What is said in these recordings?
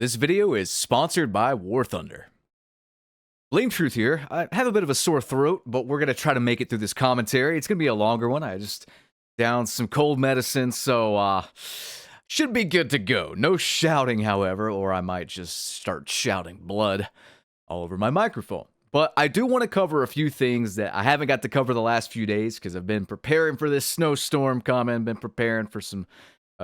This video is sponsored by War Thunder. Blame Truth here. I have a bit of a sore throat, but we're going to try to make it through this commentary. It's going to be a longer one. I just downed some cold medicine, so should be good to go. No shouting, however, or I might just start shouting blood all over my microphone. But I do want to cover a few things that I haven't got to cover the last few days because I've been preparing for this snowstorm coming, been preparing for some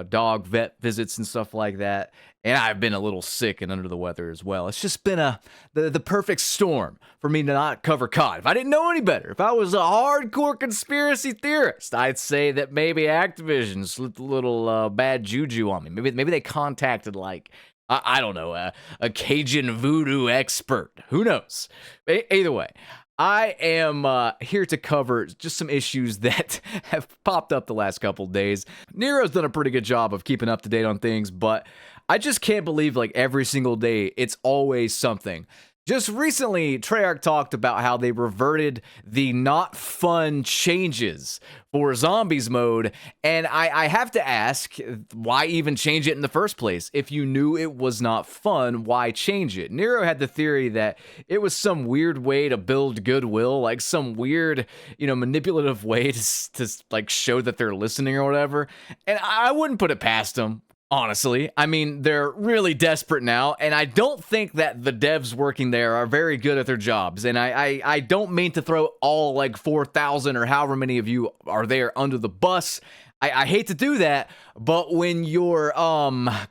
dog vet visits and stuff like that. And I've been a little sick and under the weather as well. It's just been the perfect storm for me to not cover COD. If I didn't know any better, if I was a hardcore conspiracy theorist, I'd say that maybe Activision slipped a little bad juju on me. Maybe they contacted I don't know, a Cajun voodoo expert. Who knows? Either way, I am here to cover just some issues that have popped up the last couple days. Nero's done a pretty good job of keeping up to date on things, but I just can't believe every single day it's always something. Just recently, Treyarch talked about how they reverted the not fun changes for zombies mode, and I have to ask, why even change it in the first place? If you knew it was not fun, why change it? Nero had the theory that it was some weird way to build goodwill, like some weird, manipulative way to show that they're listening or whatever, and I wouldn't put it past them. Honestly, I mean, they're really desperate now, and I don't think that the devs working there are very good at their jobs, and I don't mean to throw all 4,000 or however many of you are there under the bus. I hate to do that, but when your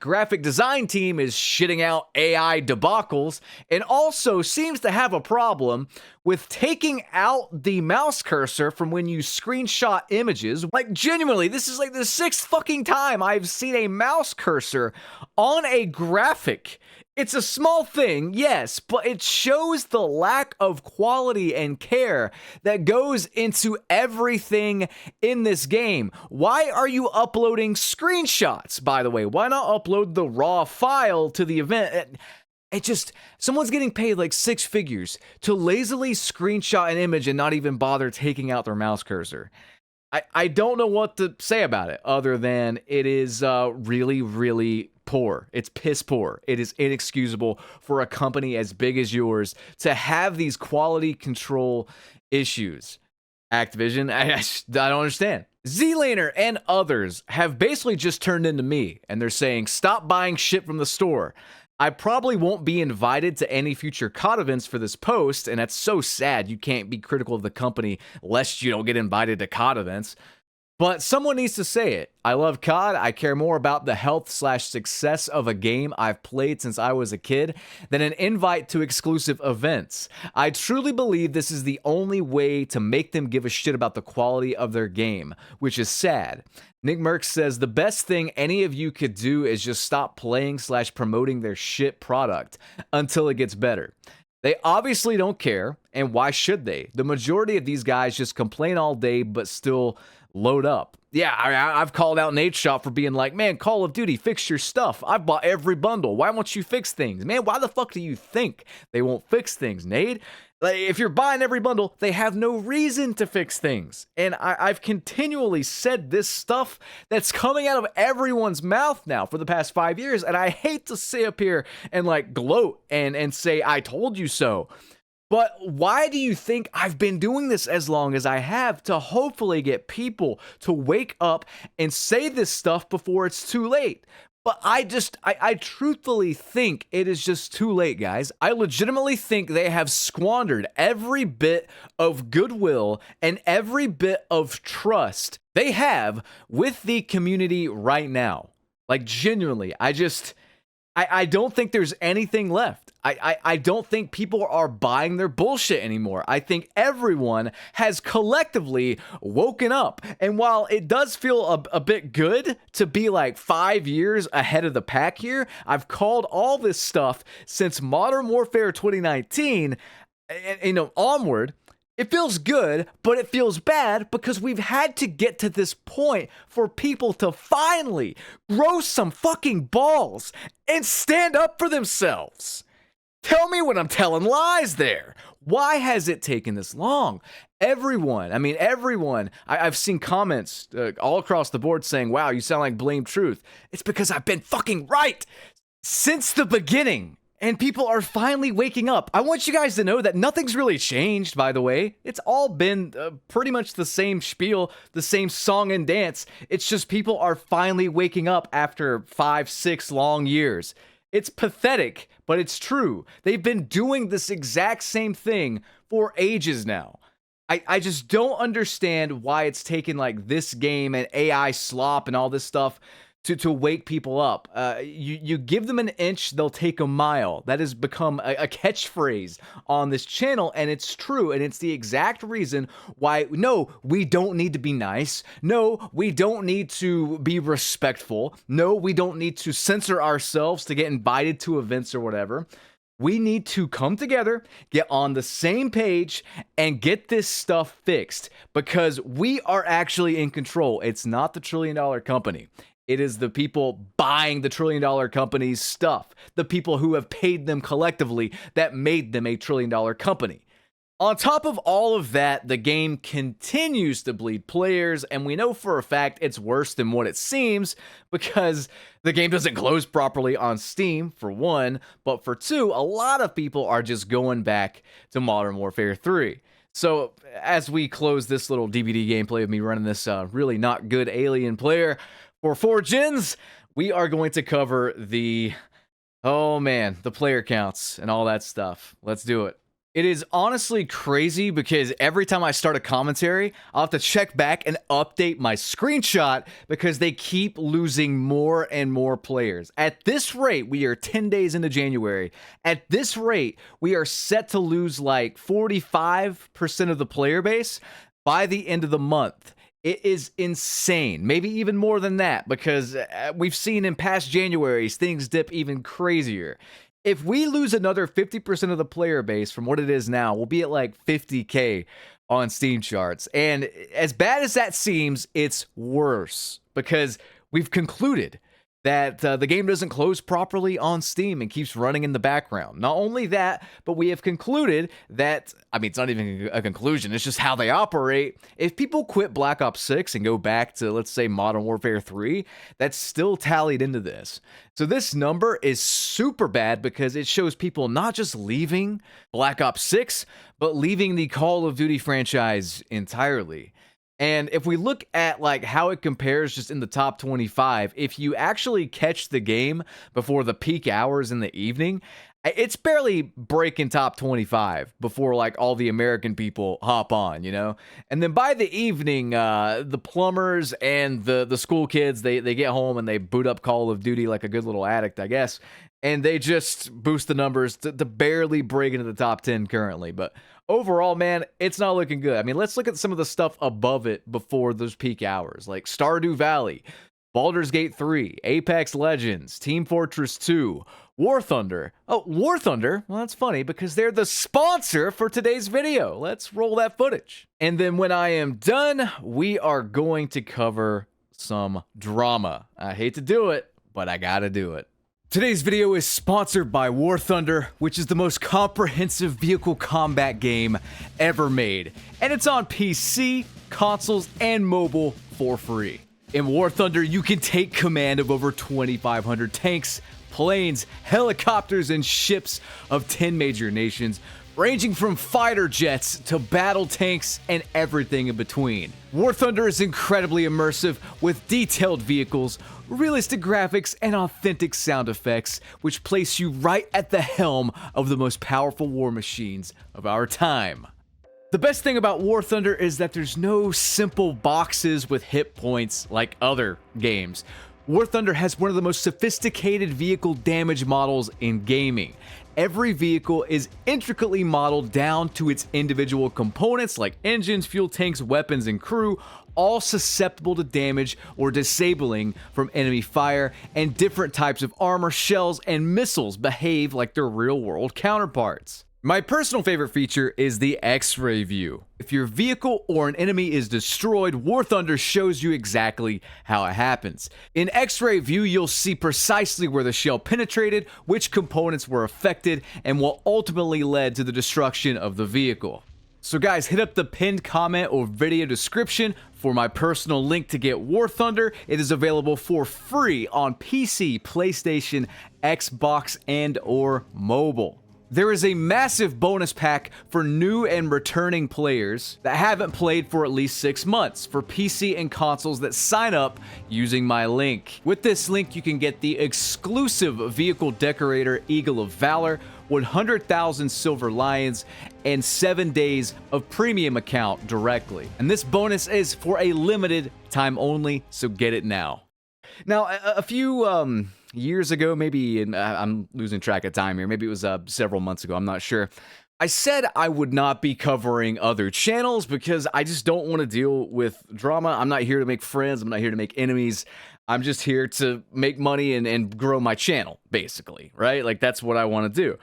graphic design team is shitting out AI debacles and also seems to have a problem with taking out the mouse cursor from when you screenshot images, genuinely, this is the sixth fucking time I've seen a mouse cursor on a graphic. It's a small thing, yes, but it shows the lack of quality and care that goes into everything in this game. Why are you uploading screenshots, by the way? Why not upload the raw file to the event? Someone's getting paid 6 figures to lazily screenshot an image and not even bother taking out their mouse cursor. I don't know what to say about it other than it is really, really poor. It's piss poor. It is inexcusable for a company as big as yours to have these quality control issues. Activision, I don't understand. ZLaner and others have basically just turned into me, and they're saying, stop buying shit from the store. I probably won't be invited to any future COD events for this post, and that's so sad. You can't be critical of the company lest you don't get invited to COD events. But someone needs to say it. I love COD. I care more about the health/success of a game I've played since I was a kid than an invite to exclusive events. I truly believe this is the only way to make them give a shit about the quality of their game, which is sad. Nick Merck says the best thing any of you could do is just stop playing/promoting their shit product until it gets better. They obviously don't care, and why should they? The majority of these guys just complain all day but still load up. Yeah, I've called out Nadeshot for being like, man, Call of Duty, fix your stuff. I've bought every bundle. Why won't you fix things? Man, why the fuck do you think they won't fix things, Nade? If you're buying every bundle, they have no reason to fix things. And I've continually said this stuff that's coming out of everyone's mouth now for the past 5 years, and I hate to sit up here and gloat and say, I told you so. But why do you think I've been doing this as long as I have? To hopefully get people to wake up and say this stuff before it's too late. But I truthfully think it is just too late, guys. I legitimately think they have squandered every bit of goodwill and every bit of trust they have with the community right now. Genuinely, I don't think there's anything left. I don't think people are buying their bullshit anymore. I think everyone has collectively woken up. And while it does feel a bit good to be 5 years ahead of the pack here, I've called all this stuff since Modern Warfare 2019 and onward. It feels good, but it feels bad because we've had to get to this point for people to finally grow some fucking balls and stand up for themselves. Tell me when I'm telling lies there. Why has it taken this long? Everyone, I've seen comments all across the board saying, wow, you sound like Blame Truth. It's because I've been fucking right. since the beginning. And people are finally waking up. I want you guys to know that nothing's really changed, by the way. It's all been pretty much the same spiel, the same song and dance. It's just people are finally waking up after 5, 6 long years. It's pathetic, but it's true. They've been doing this exact same thing for ages now. I just don't understand why it's taken like this game and AI slop and all this stuff to wake people up. You give them an inch, they'll take a mile. That has become a catchphrase on this channel, and it's true, and it's the exact reason why, no, we don't need to be nice. No, we don't need to be respectful. No, we don't need to censor ourselves to get invited to events or whatever. We need to come together, get on the same page, and get this stuff fixed, because we are actually in control. It's not the $1 trillion company. It is the people buying the $1 trillion company's stuff, the people who have paid them collectively that made them a $1 trillion company. On top of all of that, the game continues to bleed players, and we know for a fact it's worse than what it seems, because the game doesn't close properly on Steam, for one, but for two, a lot of people are just going back to Modern Warfare 3. So, as we close this little DVD gameplay of me running this really not good alien player, for 4Gens, we are going to cover the player counts and all that stuff. Let's do it. It is honestly crazy because every time I start a commentary, I'll have to check back and update my screenshot because they keep losing more and more players. At this rate, we are 10 days into January. At this rate, we are set to lose like 45% of the player base by the end of the month. It is insane. Maybe even more than that, because we've seen in past Januaries things dip even crazier. If we lose another 50% of the player base from what it is now, we'll be at like 50K on Steam charts. And as bad as that seems, it's worse because we've concluded that the game doesn't close properly on Steam and keeps running in the background. Not only that, but we have concluded that, I mean, it's not even a conclusion, it's just how they operate. If people quit Black Ops 6 and go back to, let's say, Modern Warfare 3, that's still tallied into this. So this number is super bad because it shows people not just leaving Black Ops 6, but leaving the Call of Duty franchise entirely. And if we look at like how it compares just in the top 25, if you actually catch the game before the peak hours in the evening, it's barely breaking top 25 before like all the American people hop on, you know? And then by the evening, the plumbers and the school kids, they get home and they boot up Call of Duty like a good little addict, I guess. And they just boost the numbers to barely break into the top 10 currently. But overall, man, it's not looking good. I mean, let's look at some of the stuff above it before those peak hours, like Stardew Valley, Baldur's Gate 3, Apex Legends, Team Fortress 2, War Thunder. Oh, War Thunder? Well, that's funny because they're the sponsor for today's video. Let's roll that footage. And then when I am done, we are going to cover some drama. I hate to do it, but I gotta do it. Today's video is sponsored by War Thunder, which is the most comprehensive vehicle combat game ever made. And it's on PC, consoles, and mobile for free. In War Thunder, you can take command of over 2,500 tanks, planes, helicopters, and ships of 10 major nations, ranging from fighter jets to battle tanks and everything in between. War Thunder is incredibly immersive with detailed vehicles, realistic graphics, and authentic sound effects, which place you right at the helm of the most powerful war machines of our time. The best thing about War Thunder is that there's no simple boxes with hit points like other games. War Thunder has one of the most sophisticated vehicle damage models in gaming. Every vehicle is intricately modeled down to its individual components like engines, fuel tanks, weapons, and crew, all susceptible to damage or disabling from enemy fire, and different types of armor, shells, and missiles behave like their real-world counterparts. My personal favorite feature is the X-ray view. If your vehicle or an enemy is destroyed, War Thunder shows you exactly how it happens. In X-ray view, you'll see precisely where the shell penetrated, which components were affected, and what ultimately led to the destruction of the vehicle. So guys, hit up the pinned comment or video description For my personal link to get War Thunder, it is available for free on PC, PlayStation, Xbox, and or mobile. There is a massive bonus pack for new and returning players that haven't played for at least 6 months for PC and consoles that sign up using my link. With this link, you can get the exclusive Vehicle Decorator Eagle of Valor, 100,000 Silver Lions, and 7 days of premium account directly. And this bonus is for a limited time only, so get it now. Now, a few years ago, maybe, I'm losing track of time here, maybe it was several months ago, I'm not sure, I said I would not be covering other channels because I just don't want to deal with drama. I'm not here to make friends, I'm not here to make enemies. I'm just here to make money and grow my channel, basically, right? Like, that's what I want to do.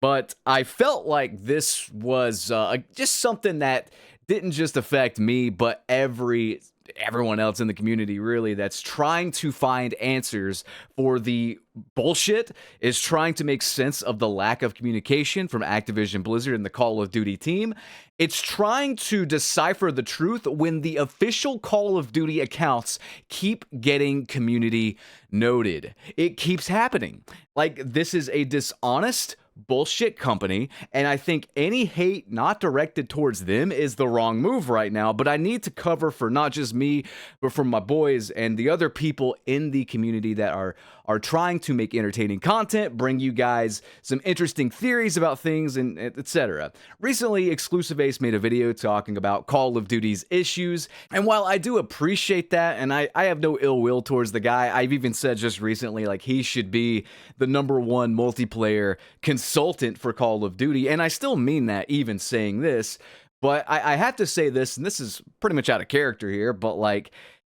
But I felt like this was just something that didn't just affect me, but everyone else in the community, really, that's trying to find answers for the bullshit, is trying to make sense of the lack of communication from Activision Blizzard and the Call of Duty team. It's trying to decipher the truth when the official Call of Duty accounts keep getting community noted. It keeps happening. Like, this is a dishonest bullshit company, and I think any hate not directed towards them is the wrong move right now. But I need to cover for not just me, but for my boys and the other people in the community that are trying to make entertaining content, bring you guys some interesting theories about things, and etc. Recently, Exclusive Ace made a video talking about Call of Duty's issues, and while I do appreciate that, and I have no ill will towards the guy, I've even said just recently, like, he should be the #1 multiplayer consultant for Call of Duty, and I still mean that even saying this, but I have to say this, and this is pretty much out of character here, but like,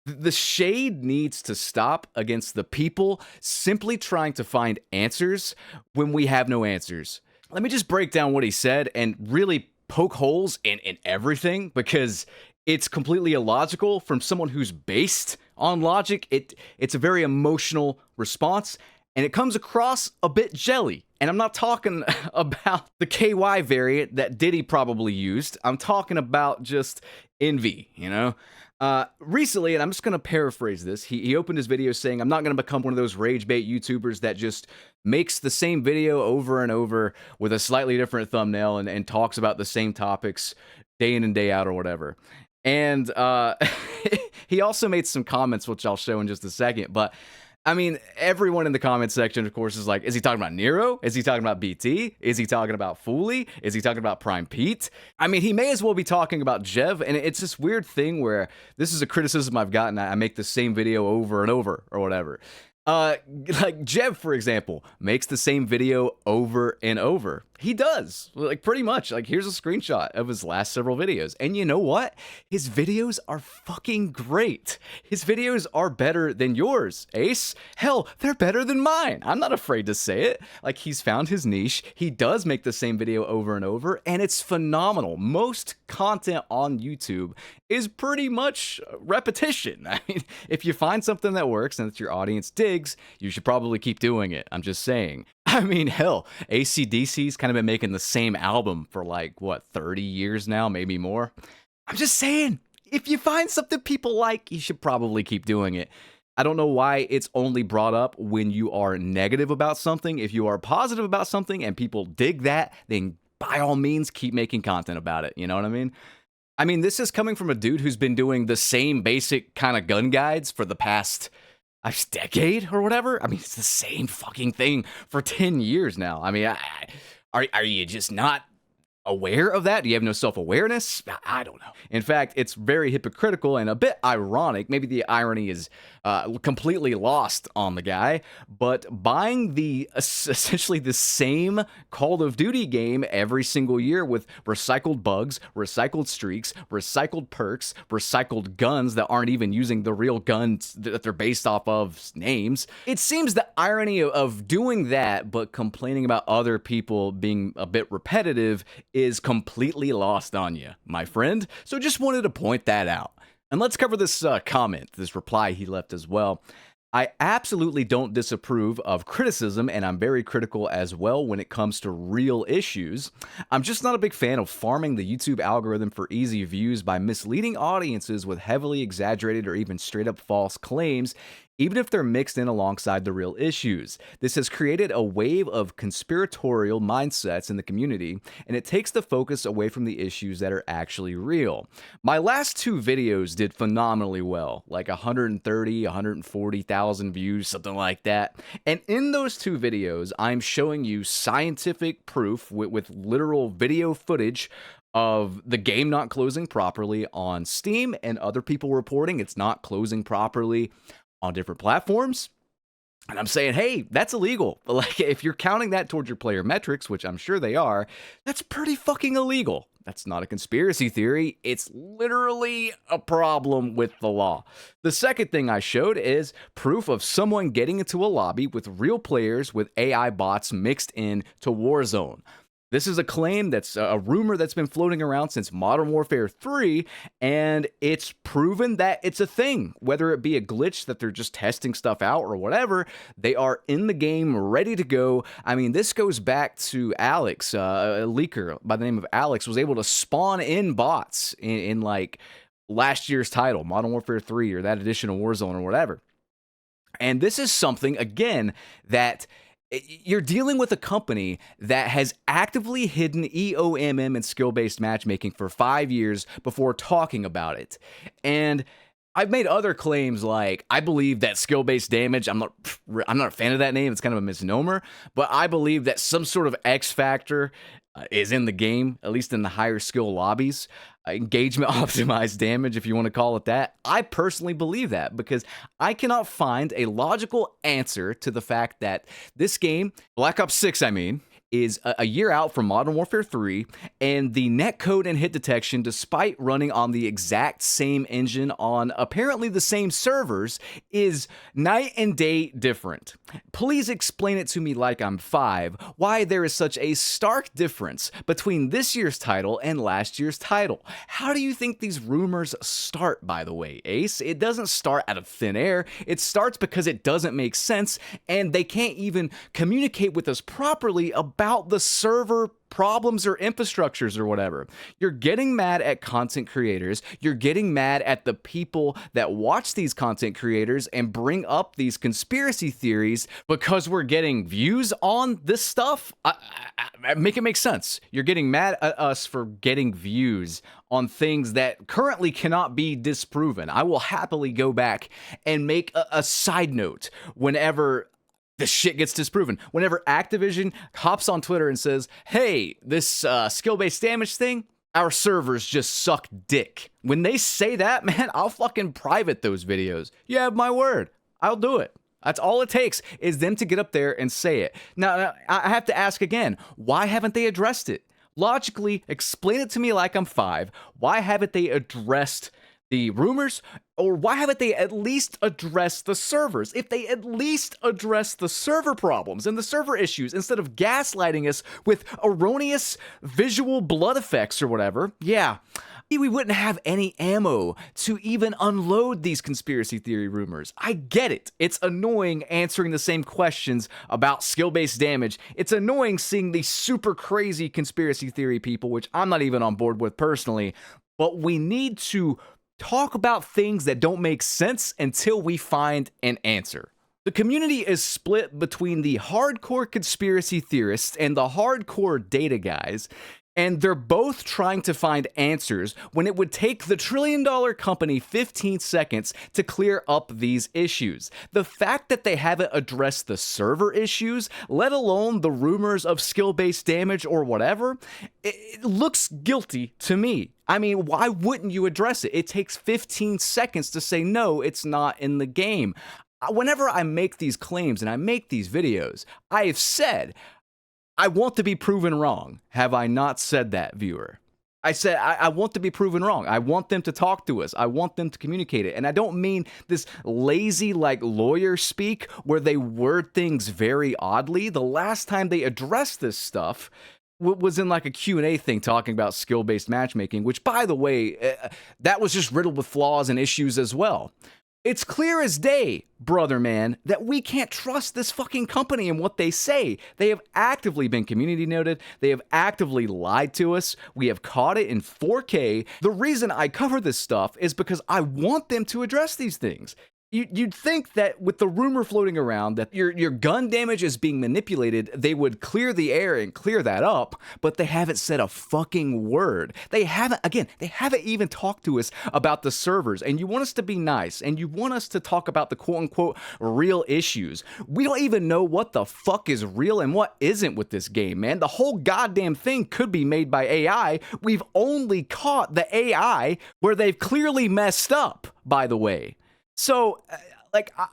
the shade needs to stop against the people simply trying to find answers when we have no answers. Let me just break down what he said and really poke holes in everything, because it's completely illogical from someone who's based on logic. It's a very emotional response, and it comes across a bit jelly. And I'm not talking about the KY variant that Diddy probably used. I'm talking about just envy, you know? Recently, and I'm just going to paraphrase this, he opened his video saying, I'm not going to become one of those rage bait YouTubers that just makes the same video over and over with a slightly different thumbnail and talks about the same topics day in and day out or whatever. And he also made some comments, which I'll show in just a second, but I mean, everyone in the comment section, of course, is like, is he talking about Nero? Is he talking about BT? Is he talking about Fooly? Is he talking about Prime Pete? I mean, he may as well be talking about Jev, and it's this weird thing where this is a criticism I've gotten. I make the same video over and over or whatever. Like Jev, for example, makes the same video over and over. He does, like, pretty much. Like, here's a screenshot of his last several videos, and you know what? His videos are fucking great. His videos are better than yours, Ace. Hell, they're better than mine. I'm not afraid to say it. Like, he's found his niche. He does make the same video over and over, and it's phenomenal. Most content on YouTube is pretty much repetition. I mean, if you find something that works and that your audience digs, you should probably keep doing it. I'm just saying. I mean, hell, AC/DC's kind of been making the same album for like, what, 30 years now, maybe more? I'm just saying, if you find something people like, you should probably keep doing it. I don't know why it's only brought up when you are negative about something. If you are positive about something and people dig that, then by all means, keep making content about it. You know what I mean? I mean, this is coming from a dude who's been doing the same basic kind of gun guides for the past decade or whatever. I mean, it's the same fucking thing for 10 years now. I mean, are you just not aware of that? Do you have no self-awareness? I don't know. In fact, it's very hypocritical and a bit ironic. Maybe the irony is completely lost on the guy, but buying essentially the same Call of Duty game every single year with recycled bugs, recycled streaks, recycled perks, recycled guns that aren't even using the real guns that they're based off of names. It seems the irony of doing that, but complaining about other people being a bit repetitive is completely lost on you, my friend. So just wanted to point that out. And let's cover this comment, this reply he left as well. I absolutely don't disapprove of criticism, and I'm very critical as well when it comes to real issues. I'm just not a big fan of farming the YouTube algorithm for easy views by misleading audiences with heavily exaggerated or even straight up false claims, even if they're mixed in alongside the real issues. This has created a wave of conspiratorial mindsets in the community, and it takes the focus away from the issues that are actually real. My last two videos did phenomenally well, like 130, 140,000 views, something like that. And in those two videos, I'm showing you scientific proof with literal video footage of the game not closing properly on Steam and other people reporting it's not closing properly on different platforms. And I'm saying, hey, that's illegal. Like, if you're counting that towards your player metrics, which I'm sure they are, that's pretty fucking illegal. That's not a conspiracy theory. It's literally a problem with the law. The second thing I showed is proof of someone getting into a lobby with real players with AI bots mixed in to Warzone. This is a claim that's a rumor that's been floating around since Modern Warfare 3, and it's proven that it's a thing. Whether it be a glitch that they're just testing stuff out or whatever, they are in the game, ready to go. I mean, this goes back to Alex, a leaker by the name of Alex, was able to spawn in bots in like last year's title, Modern Warfare 3, or that edition of Warzone or whatever. And this is something, again, that you're dealing with a company that has actively hidden EOMM and skill-based matchmaking for 5 years before talking about it. And I've made other claims like, I believe that skill-based damage, I'm not a fan of that name, it's kind of a misnomer, but I believe that some sort of X factor is in the game, at least in the higher skill lobbies. Engagement optimized damage, if you want to call it that. I personally believe that because I cannot find a logical answer to the fact that this game, Black Ops 6, is a year out from Modern Warfare 3, and the netcode and hit detection, despite running on the exact same engine on apparently the same servers, is night and day different. Please explain it to me like I'm 5, why there is such a stark difference between this year's title and last year's title. How do you think these rumors start, by the way, Ace? It doesn't start out of thin air. It starts because it doesn't make sense, and they can't even communicate with us properly about the server problems or infrastructures or whatever. You're getting mad at content creators. You're getting mad at the people that watch these content creators and bring up these conspiracy theories because we're getting views on this stuff. Make it make sense. You're getting mad at us for getting views on things that currently cannot be disproven. I will happily go back and make a side note whenever the shit gets disproven. Whenever Activision hops on Twitter and says, hey, this skill-based damage thing, our servers just suck dick. When they say that, man, I'll fucking private those videos. You have my word. I'll do it. That's all it takes is them to get up there and say it. Now, I have to ask again, why haven't they addressed it? Logically, explain it to me like I'm 5. Why haven't they addressed the rumors, or why haven't they at least addressed the servers? If they at least address the server problems and the server issues instead of gaslighting us with erroneous visual blood effects or whatever, yeah, we wouldn't have any ammo to even unload these conspiracy theory rumors. I get it. It's annoying answering the same questions about skill-based damage. It's annoying seeing these super crazy conspiracy theory people, which I'm not even on board with personally, but we need to talk about things that don't make sense until we find an answer. The community is split between the hardcore conspiracy theorists and the hardcore data guys, and they're both trying to find answers when it would take the trillion-dollar company 15 seconds to clear up these issues. The fact that they haven't addressed the server issues, let alone the rumors of skill-based damage or whatever, it looks guilty to me. I mean, why wouldn't you address it? It takes 15 seconds to say, no, it's not in the game. Whenever I make these claims and I make these videos, I have said, I want to be proven wrong. Have I not said that, viewer? I said, I want to be proven wrong. I want them to talk to us. I want them to communicate it. And I don't mean this lazy, like, lawyer speak where they word things very oddly. The last time they addressed this stuff was in like a Q&A thing talking about skill-based matchmaking, which, by the way, that was just riddled with flaws and issues as well. It's clear as day, brother man, that we can't trust this fucking company and what they say. They have actively been community noted. They have actively lied to us. We have caught it in 4K. The reason I cover this stuff is because I want them to address these things. You'd think that with the rumor floating around that your gun damage is being manipulated, they would clear the air and clear that up, but they haven't said a fucking word. They haven't even talked to us about the servers, and you want us to be nice, and you want us to talk about the quote-unquote real issues. We don't even know what the fuck is real and what isn't with this game, man. The whole goddamn thing could be made by AI. We've only caught the AI where they've clearly messed up, by the way. So,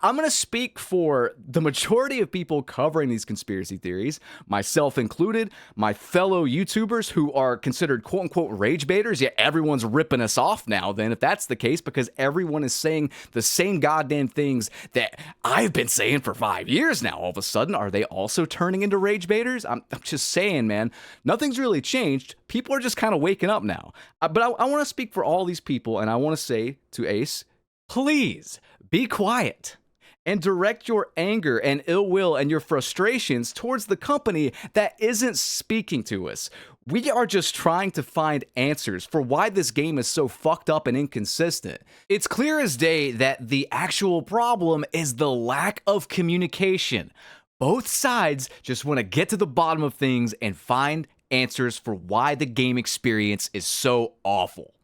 I'm going to speak for the majority of people covering these conspiracy theories, myself included, my fellow YouTubers who are considered quote-unquote rage baiters, yet everyone's ripping us off now then, if that's the case, because everyone is saying the same goddamn things that I've been saying for 5 years now. All of a sudden, are they also turning into rage baiters? I'm just saying, man, nothing's really changed. People are just kind of waking up now. But I want to speak for all these people, and I want to say to Ace, please be quiet and direct your anger and ill will and your frustrations towards the company that isn't speaking to us. We are just trying to find answers for why this game is so fucked up and inconsistent. It's clear as day that the actual problem is the lack of communication. Both sides just want to get to the bottom of things and find answers for why the game experience is so awful.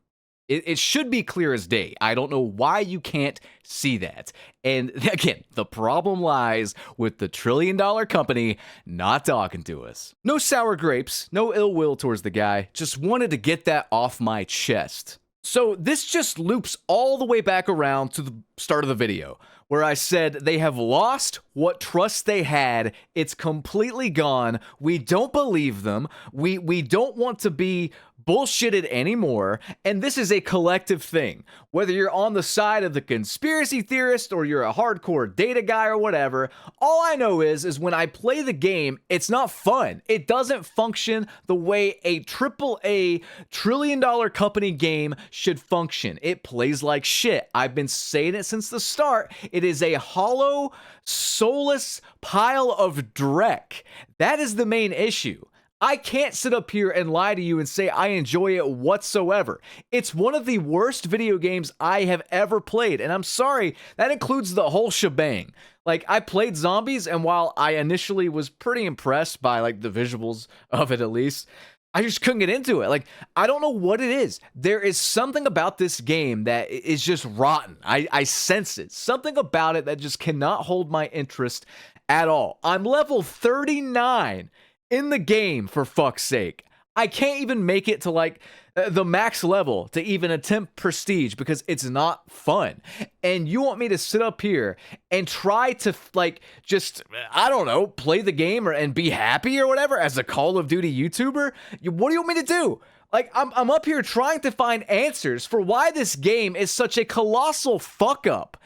It should be clear as day. I don't know why you can't see that. And again, the problem lies with the trillion-dollar company not talking to us. No sour grapes, no ill will towards the guy. Just wanted to get that off my chest. So this just loops all the way back around to the start of the video, where I said they have lost what trust they had. It's completely gone. We don't believe them. We don't want to be bullshitted anymore, and this is a collective thing. Whether you're on the side of the conspiracy theorist or you're a hardcore data guy or whatever, all I know is when I play the game, it's not fun. It doesn't function the way a AAA trillion-dollar company game should function. It plays like shit. I've been saying it since the start. It is a hollow, soulless pile of dreck. That is the main issue. I can't sit up here and lie to you and say I enjoy it whatsoever. It's one of the worst video games I have ever played, and I'm sorry, that includes the whole shebang. Like, I played Zombies, and while I initially was pretty impressed by, like, the visuals of it at least, I just couldn't get into it. Like, I don't know what it is. There is something about this game that is just rotten. I sense it. Something about it that just cannot hold my interest at all. I'm level 39 in the game, for fuck's sake. I can't even make it to like the max level to even attempt prestige because it's not fun. And you want me to sit up here and try to like just, I don't know, play the game and be happy or whatever as a Call of Duty YouTuber? What do you want me to do? Like, I'm up here trying to find answers for why this game is such a colossal fuck up.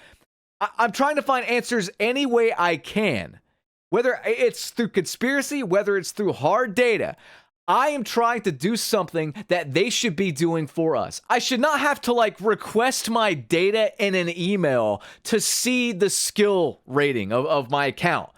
I'm trying to find answers any way I can. Whether it's through conspiracy, whether it's through hard data, I am trying to do something that they should be doing for us. I should not have to like request my data in an email to see the skill rating of my account.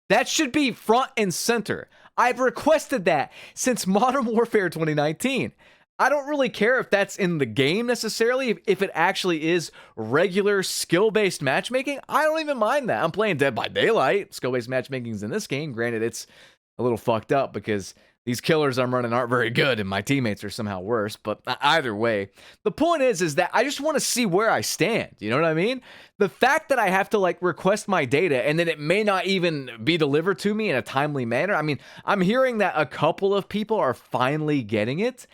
That should be front and center. I've requested that since Modern Warfare 2019. I don't really care if that's in the game necessarily, if it actually is regular skill-based matchmaking. I don't even mind that. I'm playing Dead by Daylight. Skill-based matchmaking is in this game. Granted, it's a little fucked up because these killers I'm running aren't very good and my teammates are somehow worse, but either way, the point is that I just want to see where I stand. You know what I mean? The fact that I have to like request my data and then it may not even be delivered to me in a timely manner. I mean, I'm hearing that a couple of people are finally getting it.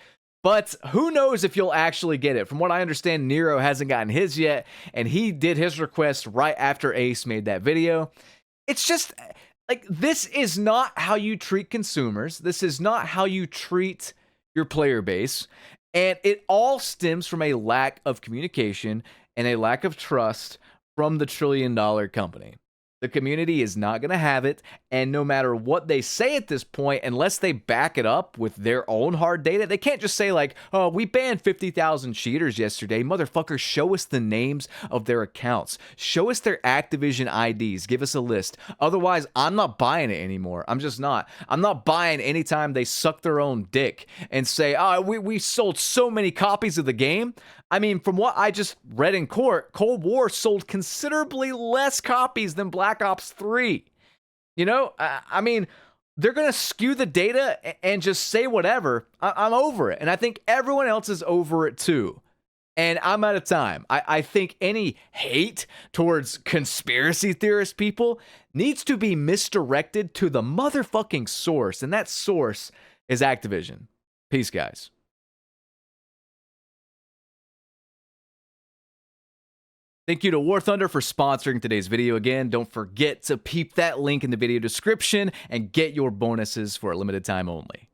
But who knows if you'll actually get it. From what I understand, Nero hasn't gotten his yet, and he did his request right after Ace made that video. It's just, like, this is not how you treat consumers. This is not how you treat your player base. And it all stems from a lack of communication and a lack of trust from the trillion-dollar company. The community is not going to have it. And no matter what they say at this point, unless they back it up with their own hard data, they can't just say, like, oh, we banned 50,000 cheaters yesterday. Motherfucker, show us the names of their accounts. Show us their Activision IDs. Give us a list. Otherwise, I'm not buying it anymore. I'm just not. I'm not buying anytime they suck their own dick and say, oh, we sold so many copies of the game. I mean, from what I just read in court, Cold War sold considerably less copies than Black Ops 3. You know, I mean, they're going to skew the data and just say whatever. I'm over it. And I think everyone else is over it too. And I'm out of time. I think any hate towards conspiracy theorist people needs to be misdirected to the motherfucking source. And that source is Activision. Peace, guys. Thank you to War Thunder for sponsoring today's video. Again, don't forget to peep that link in the video description and get your bonuses for a limited time only.